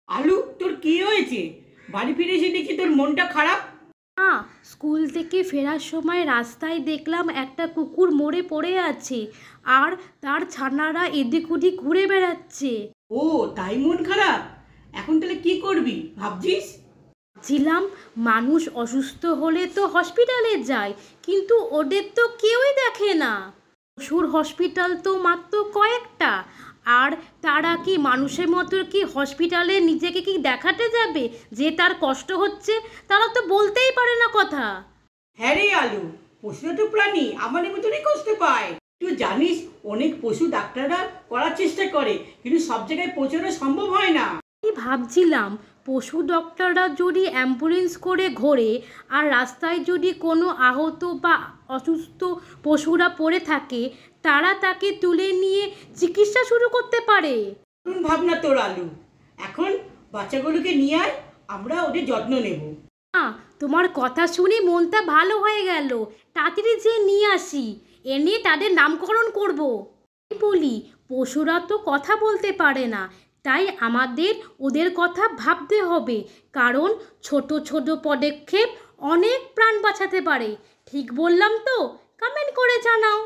আলু, তোর কি হয়েছে? বাড়ি ফিরে এসে দেখি তোর মনটা খারাপ। না, স্কুল থেকে ফেরার সময় রাস্তায় দেখলাম একটা কুকুর মরে পড়ে আছে, আর তার ছানারা এদিক ওদিক ঘুরে বেড়াচ্ছে। ও, তাই মন খারাপ? এখন তাহলে কি করবি ভাবছিস? ভাবছিলাম, মানুষ অসুস্থ হলে তো হসপিটালে যায়, কিন্তু ওদের তো কেউই দেখে না। পশুর হসপিটাল তো মাত্র কয়েকটা, আর তারা কি মানুষের মতো কি হসপিটালে নিজেকে কি দেখাতে যাবে যে তার কষ্ট হচ্ছে? তারা তো বলতেই পারে না কথা। হ্যাঁ রে আলু, পশুরা তো প্রাণী, আমাদের মতনই কষ্ট পায়। তুই জানিস, অনেক পশু ডাক্তাররা করার চেষ্টা করে, কিন্তু সব জায়গায় পৌঁছানো সম্ভব হয় না। আমি ভাবছিলাম, পশু ডক্টররা যদি অ্যাম্বুলেন্স করে ঘোরে, আর রাস্তায় যদি কোনো আহত বা অসুস্থ পশুরা পড়ে থাকে, তারা তাকে তুলে নিয়ে চিকিৎসা শুরু করতে পারে। দারুণ ভাবনা তোর আলু। এখন বাচ্চাগুলোকে নিয়ে আয়, আমরা ওদের যত্ন নেব। না, তোমার কথা শুনে মনটা ভালো হয়ে গেল। তাড়াতাড়ি যে নিয়ে আসি, এনে তাদের নামকরণ করব। বলি, পশুরা তো কথা বলতে পারে না, তাই আমাদের ওদের কথা ভাবতে হবে, কারণ ছোট ছোট পদক্ষেপ অনেক প্রাণ বাঁচাতে পারে। ঠিক বললাম তো? কমেন্ট করে জানাও।